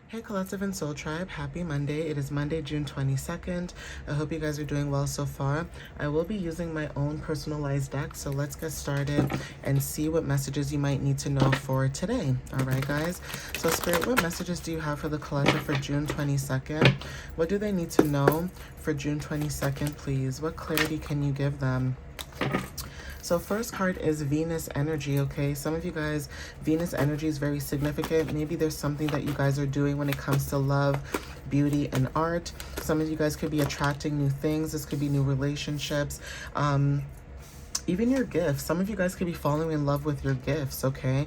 Hey Collective and Soul Tribe, happy Monday. It is Monday, June 22nd. I hope you guys are doing well so far. I will be using my own personalized deck, so let's get started and see what messages you might need to know for today. All right, guys? So Spirit, what messages do you have for the collective for June 22nd? What do they need to know for June 22nd, please? What clarity can you give them? So first card is Venus energy, okay? Some of you guys, Venus energy is very significant. Maybe there's something that you guys are doing when it comes to love, beauty, and art. Some of you guys could be attracting new things. This could be new relationships. Even your gifts. Some of you guys could be falling in love with your gifts, okay?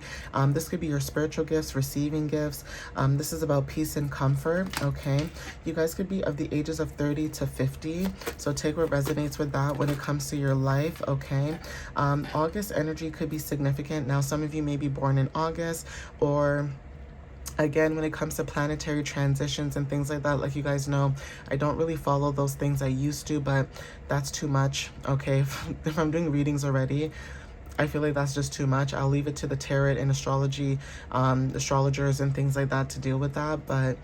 This could be your spiritual gifts, receiving gifts. This is about peace and comfort, okay? You guys could be of the ages of 30 to 50, so take what resonates with that when it comes to your life, okay? August energy could be significant. Now, some of you may be born in August, or again, when it comes to planetary transitions and things like that, like you guys know, I don't really follow those things I used to, but that's too much, okay? If I'm doing readings already, I feel like that's just too much. I'll leave it to the tarot and astrology, astrologers and things like that to deal with that, but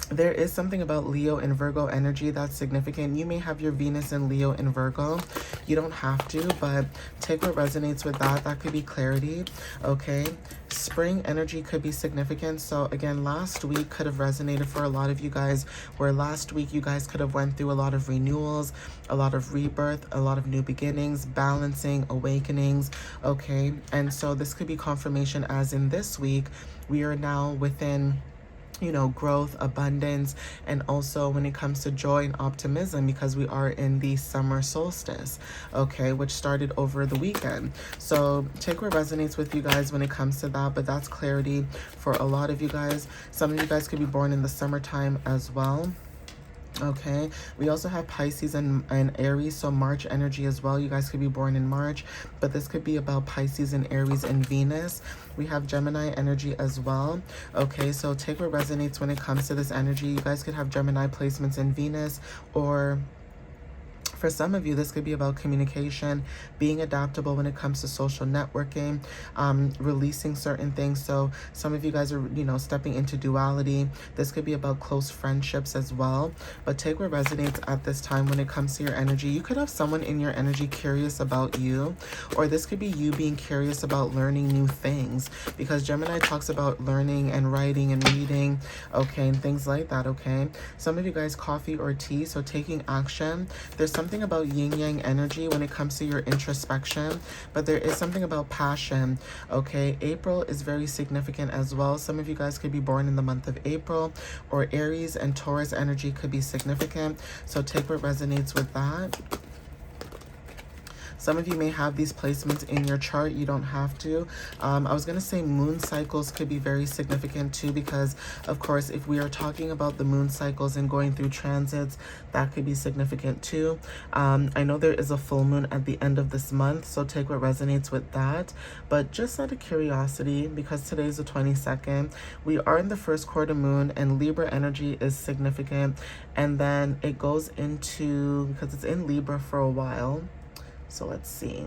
there is something about Leo and Virgo energy that's significant. You may have your Venus and Leo and Virgo. You don't have to, but take what resonates with that. That could be clarity, okay? Spring energy could be significant. So again, last week could have resonated for a lot of you guys, where last week you guys could have went through a lot of renewals, a lot of rebirth, a lot of new beginnings, balancing, awakenings, okay? And so this could be confirmation, as in this week, we are now within, you know, growth, abundance, and also when it comes to joy and optimism, because we are in the summer solstice, okay, which started over the weekend. So take what resonates with you guys when it comes to that, but that's clarity for a lot of you guys. Some of you guys could be born in the summertime as well. Okay, we also have Pisces and Aries, so March energy as well. You guys could be born in March, but this could be about Pisces and Aries and Venus. We have Gemini energy as well. Okay, so take what resonates when it comes to this energy. You guys could have Gemini placements in Venus, or for some of you, this could be about communication, being adaptable when it comes to social networking, releasing certain things. So some of you guys are, you know, stepping into duality. This could be about close friendships as well. But take what resonates at this time when it comes to your energy. You could have someone in your energy curious about you, or this could be you being curious about learning new things, because Gemini talks about learning and writing and reading, okay, and things like that, okay? Some of you guys, coffee or tea, so taking action. There's something about yin yang energy when it comes to your introspection, but there is something about passion, okay? April is very significant as well. Some of you guys could be born in the month of April, or Aries and Taurus energy could be significant, so take what resonates with that. Some of you may have these placements in your chart. You don't have to. I was going to say moon cycles could be very significant too, because of course, if we are talking about the moon cycles and going through transits, that could be significant too. I know there is a full moon at the end of this month, so take what resonates with that. But just out of curiosity, because today is the 22nd, we are in the first quarter moon, and Libra energy is significant. And then it goes into, because it's in Libra for a while. So let's see.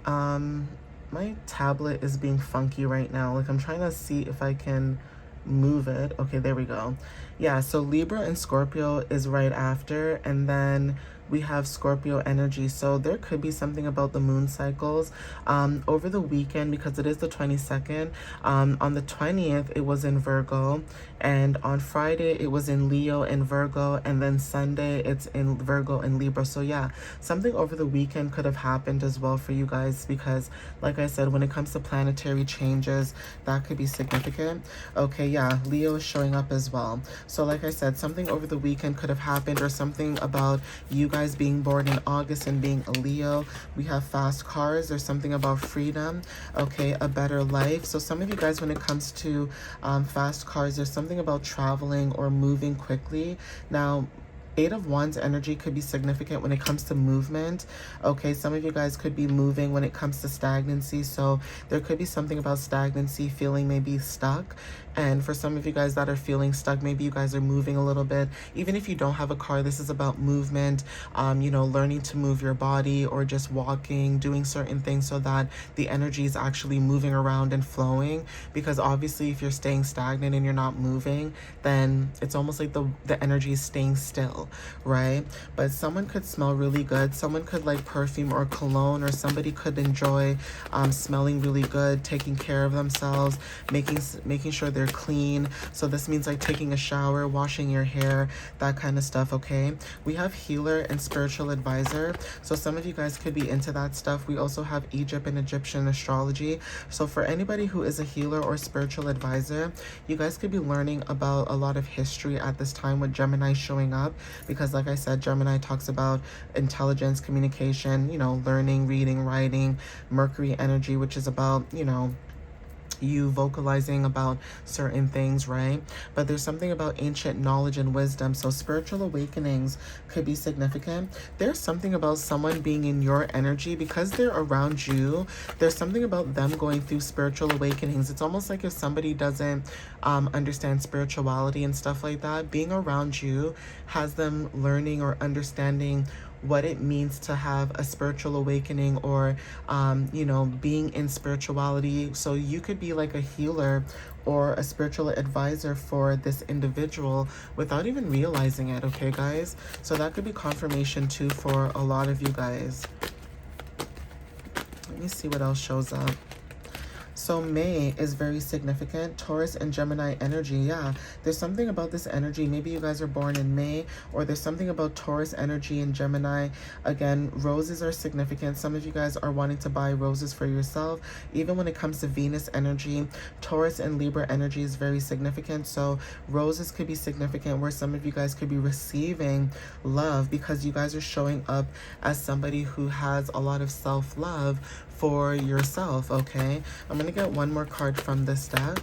My tablet is being funky right now. Like, I'm trying to see if I can move it. Okay, there we go. Yeah, so Libra and Scorpio is right after, and then we have Scorpio energy. So there could be something about the moon cycles over the weekend, because it is the 22nd. On the 20th, it was in Virgo, and on Friday, it was in Leo and Virgo, and then Sunday, it's in Virgo and Libra. So yeah, something over the weekend could have happened as well for you guys, because like I said, when it comes to planetary changes, that could be significant. Okay, yeah, Leo is showing up as well. So like I said, something over the weekend could have happened, or something about you guys being born in August and being a Leo. We have fast cars. There's something about freedom, okay, a better life. So some of you guys, when it comes to fast cars, there's something about traveling or moving quickly. Now, Eight of Wands energy could be significant when it comes to movement. Okay, some of you guys could be moving when it comes to stagnancy. So there could be something about stagnancy, feeling maybe stuck. And for some of you guys that are feeling stuck, maybe you guys are moving a little bit. Even if you don't have a car, this is about movement, you know, learning to move your body or just walking, doing certain things so that the energy is actually moving around and flowing. Because obviously if you're staying stagnant and you're not moving, then it's almost like the energy is staying still, right? But someone could smell really good. Someone could like perfume or cologne, or somebody could enjoy smelling really good, taking care of themselves, making sure they're clean. So this means like taking a shower, washing your hair, that kind of stuff, okay? We have healer and spiritual advisor. So some of you guys could be into that stuff. We also have Egypt and Egyptian astrology. So for anybody who is a healer or spiritual advisor, you guys could be learning about a lot of history at this time with Gemini showing up, because like I said, Gemini talks about intelligence, communication, you know, learning, reading, writing. Mercury energy, which is about, you know, you vocalizing about certain things, right? But there's something about ancient knowledge and wisdom. So spiritual awakenings could be significant. There's something about someone being in your energy because they're around you. There's something about them going through spiritual awakenings. It's almost like if somebody doesn't understand spirituality and stuff like that, being around you has them learning or understanding what it means to have a spiritual awakening, or you know, being in spirituality. So you could be like a healer or a spiritual advisor for this individual without even realizing it, okay guys? So that could be confirmation too for a lot of you guys. Let me see what else shows up. So May is very significant. Taurus and Gemini energy. Yeah, there's something about this energy. Maybe you guys are born in May, or there's something about Taurus energy and Gemini. Again, roses are significant. Some of you guys are wanting to buy roses for yourself. Even when it comes to Venus energy, Taurus and Libra energy is very significant. So roses could be significant, where some of you guys could be receiving love because you guys are showing up as somebody who has a lot of self-love for yourself, okay? I'm gonna get one more card from this deck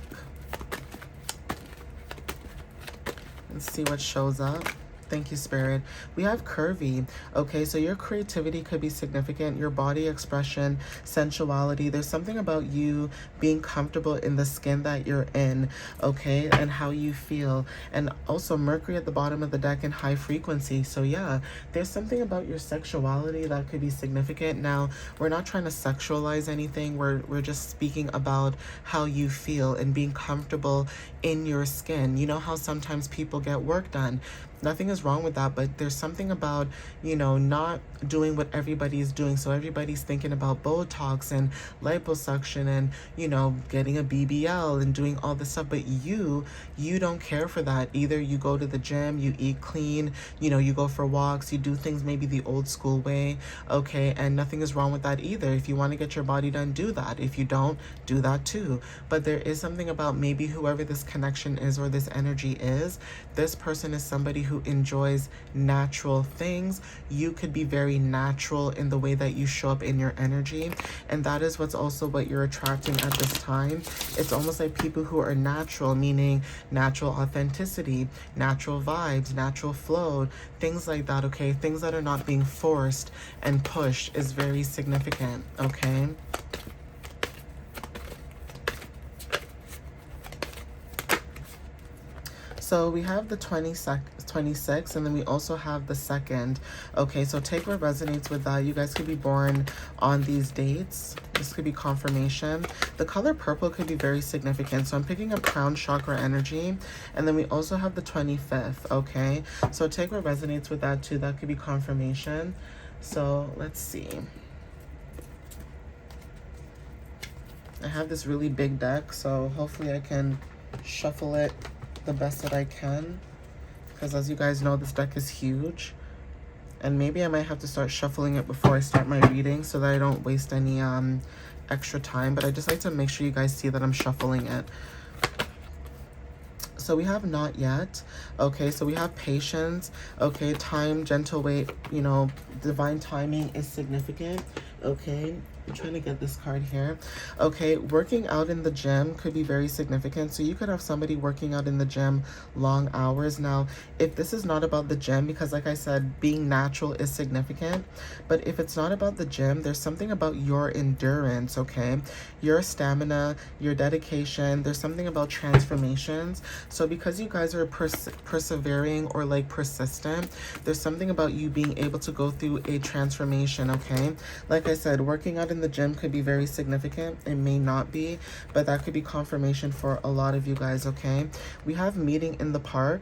and see what shows up. Thank you, Spirit. We have curvy. Okay, so your creativity could be significant. Your body expression, sensuality. There's something about you being comfortable in the skin that you're in, okay, and how you feel. And also Mercury at the bottom of the deck in high frequency. So yeah, there's something about your sexuality that could be significant. Now, we're not trying to sexualize anything. We're just speaking about how you feel and being comfortable in your skin. You know how sometimes people get work done. Nothing is wrong with that, but there's something about, you know, not doing what everybody's doing. So everybody's thinking about Botox and liposuction and, you know, getting a BBL and doing all this stuff, but you don't care for that. Either you go to the gym, you eat clean, you know, you go for walks, you do things maybe the old school way, okay, and nothing is wrong with that either. If you want to get your body done, do that. If you don't, do that too. But there is something about maybe whoever this connection is or this energy is, this person is somebody who enjoys natural things. You could be very natural in the way that you show up in your energy, and that is what's also what you're attracting at this time. It's almost like people who are natural, meaning natural authenticity, natural vibes, natural flow, things like that, okay? Things that are not being forced and pushed is very significant, okay? So we have the 26, and then we also have the 2nd. Okay, so take what resonates with that. You guys could be born on these dates. This could be confirmation. The color purple could be very significant. So I'm picking up crown chakra energy. And then we also have the 25th, okay? So take what resonates with that too. That could be confirmation. So let's see. I have this really big deck, so hopefully I can shuffle it the best that I can, because as you guys know, this deck is huge, and maybe I might have to start shuffling it before I start my reading so that I don't waste any extra time, but I just like to make sure you guys see that I'm shuffling it. So we have not yet, okay, so we have patience, okay, time, gentle wait, you know, divine timing is significant, okay. I'm trying to get this card here. Okay, working out in the gym could be very significant. So you could have somebody working out in the gym long hours. Now, if this is not about the gym, because like I said, being natural is significant, but if it's not about the gym, there's something about your endurance, okay? Your stamina, your dedication, there's something about transformations. So because you guys are persevering or like persistent, there's something about you being able to go through a transformation, okay? Like I said, working out in the gym could be very significant. It may not be, but that could be confirmation for a lot of you guys, okay? We have meeting in the park.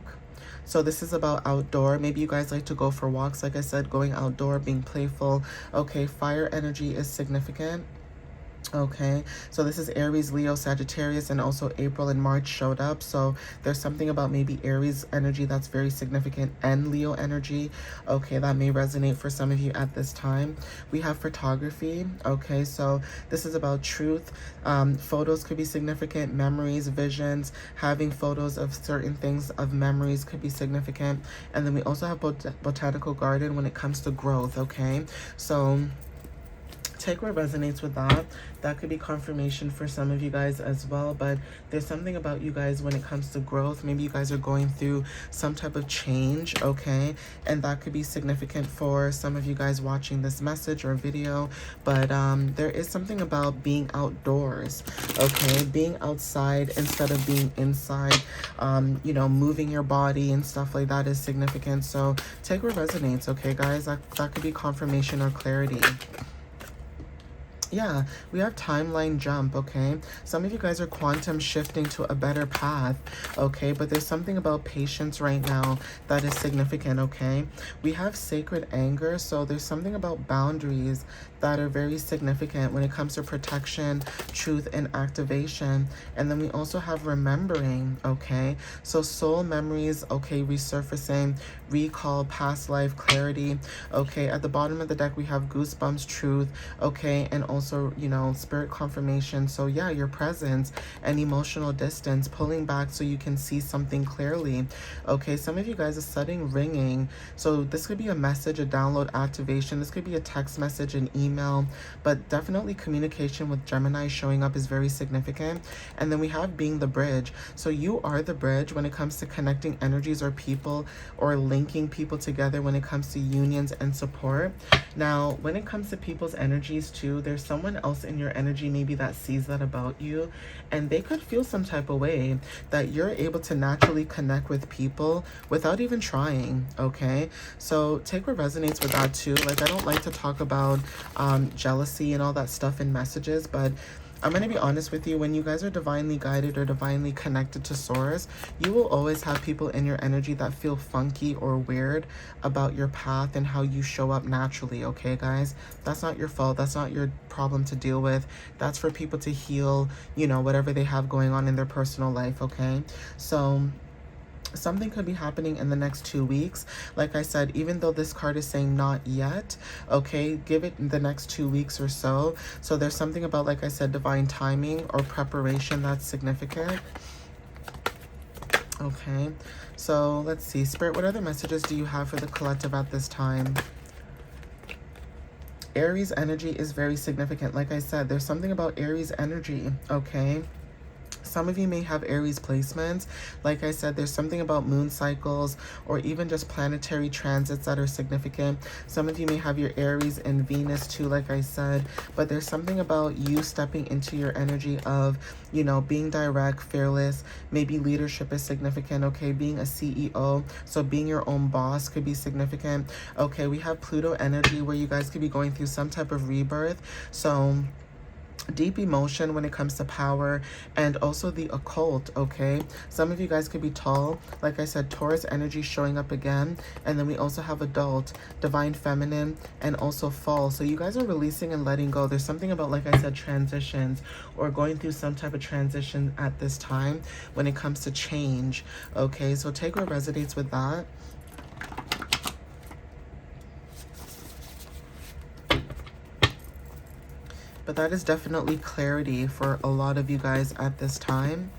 So this is about outdoor. Maybe you guys like to go for walks. Like I said, going outdoor, being playful. Okay, fire energy is significant. Okay, so this is Aries, Leo, Sagittarius, and also April and March showed up. So there's something about maybe Aries energy that's very significant and Leo energy. Okay, that may resonate for some of you at this time. We have photography. Okay, so this is about truth. Photos could be significant. Memories, visions, having photos of certain things, of memories could be significant. And then we also have botanical garden when it comes to growth. Okay, so take what resonates with that. That could be confirmation for some of you guys as well, but there's something about you guys when it comes to growth. Maybe you guys are going through some type of change, okay? And that could be significant for some of you guys watching this message or video, but there is something about being outdoors, okay? Being outside instead of being inside, you know, moving your body and stuff like that is significant. So take what resonates, okay, guys? That could be confirmation or clarity. Yeah, we have timeline jump, okay? Some of you guys are quantum shifting to a better path, okay? But there's something about patience right now that is significant, okay? We have sacred anger, so there's something about boundaries that are very significant when it comes to protection, truth, and activation. And then we also have remembering, okay? So soul memories, okay, resurfacing, recall, past life, clarity, okay? At the bottom of the deck, we have goosebumps, truth, okay? And also, you know, spirit confirmation. So yeah, your presence and emotional distance, pulling back so you can see something clearly, okay? Some of you guys are sudden ringing. So this could be a message, a download activation. This could be a text message, an email, but definitely communication with Gemini showing up is very significant. And then we have being the bridge. So you are the bridge when it comes to connecting energies or people, or linking people together when it comes to unions and support. Now, when it comes to people's energies too, there's someone else in your energy maybe that sees that about you, and they could feel some type of way that you're able to naturally connect with people without even trying, okay? So take what resonates with that too. Like, I don't like to talk about jealousy and all that stuff in messages, but I'm going to be honest with you. When you guys are divinely guided or divinely connected to source, you will always have people in your energy that feel funky or weird about your path and how you show up naturally, okay, guys? That's not your fault. That's not your problem to deal with. That's for people to heal, you know, whatever they have going on in their personal life, okay? So something could be happening in the next 2 weeks. Like I said, even though this card is saying not yet, okay, give it the next 2 weeks or so. So there's something about, like I said, divine timing or preparation that's significant. Okay, so let's see. Spirit, what other messages do you have for the collective at this time? Aries energy is very significant. Like I said, there's something about Aries energy, okay? Some of you may have Aries placements. Like I said, there's something about moon cycles or even just planetary transits that are significant. Some of you may have your Aries and Venus too, like I said. But there's something about you stepping into your energy of, you know, being direct, fearless. Maybe leadership is significant, okay? Being a CEO, so being your own boss could be significant. Okay, we have Pluto energy where you guys could be going through some type of rebirth. So deep emotion when it comes to power and also the occult, okay? Some of you guys could be tall. Like I said, Taurus energy showing up again. And then we also have adult, divine feminine, and also fall. So you guys are releasing and letting go. There's something about, like I said, transitions or going through some type of transition at this time when it comes to change, okay? So take what resonates with that. But that is definitely clarity for a lot of you guys at this time.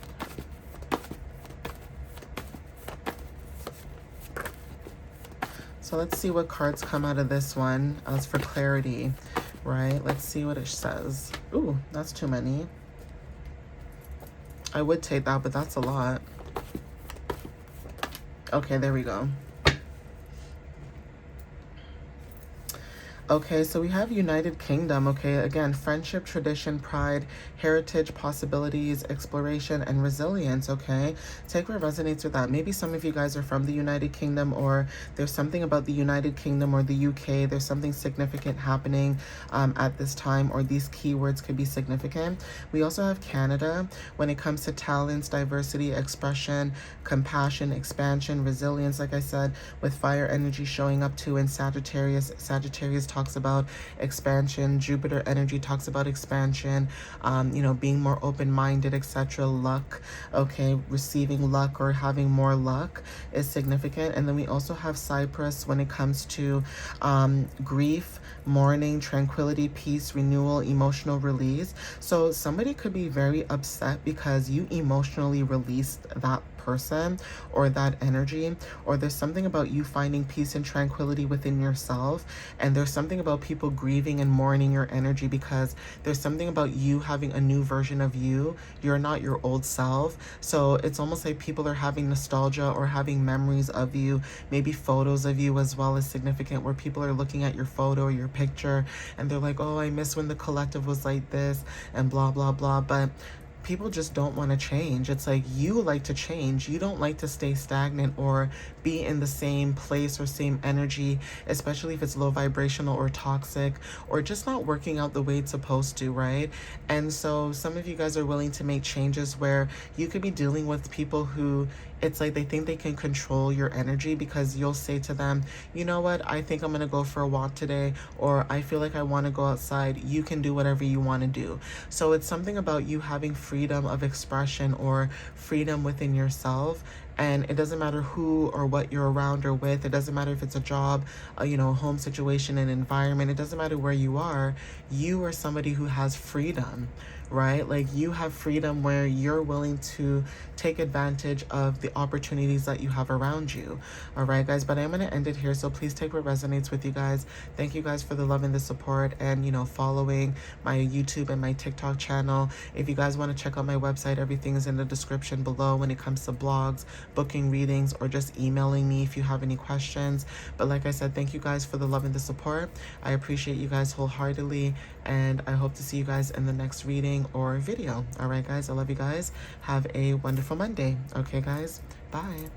So let's see what cards come out of this one as for clarity. right? Let's see what it says. Ooh, that's too many. I would take that, but that's a lot. Okay, there we go. Okay, so we have United Kingdom, okay? Again, friendship, tradition, pride, heritage, possibilities, exploration, and resilience, okay? Take what resonates with that. Maybe some of you guys are from the United Kingdom, or there's something about the United Kingdom or the UK. There's something significant happening at this time, or these keywords could be significant. We also have Canada when it comes to talents, diversity, expression, compassion, expansion, resilience, like I said, with fire energy showing up too in Sagittarius. Sagittarius talks about expansion. Jupiter energy talks about expansion, being more open-minded, etc. Luck, okay, receiving luck or having more luck is significant. And then we also have Cyprus when it comes to grief, mourning, tranquility, peace, renewal, emotional release. So somebody could be very upset because you emotionally released that person or that energy, or there's something about you finding peace and tranquility within yourself, and there's something about people grieving and mourning your energy because there's something about you having a new version of you. You're not your old self. So it's almost like people are having nostalgia or having memories of you, maybe photos of you as well as significant, where people are looking at your photo or your picture and they're like, oh, I miss when the collective was like this and blah blah blah. But people just don't want to change. It's like, you like to change. You don't like to stay stagnant or be in the same place or same energy, especially if it's low vibrational or toxic or just not working out the way it's supposed to, right? And so some of you guys are willing to make changes where you could be dealing with people who it's like they think they can control your energy, because you'll say to them, you know what, I think I'm going to go for a walk today, or I feel like I want to go outside. You can do whatever you want to do. So it's something about you having freedom of expression or freedom within yourself. And it doesn't matter who or what you're around or with. It doesn't matter if it's a job, home situation, an environment. It doesn't matter where you are. You are somebody who has freedom, right? Like, you have freedom where you're willing to take advantage of the opportunities that you have around you. All right, guys, but I'm going to end it here. So please take what resonates with you guys. Thank you guys for the love and the support, and, following my YouTube and my TikTok channel. If you guys want to check out my website, everything is in the description below when it comes to blogs, booking readings, or just emailing me if you have any questions. But like I said, thank you guys for the love and the support. I appreciate you guys wholeheartedly, and I hope to see you guys in the next reading or video. All right, guys, I love you guys. Have a wonderful Monday. Okay, guys, bye.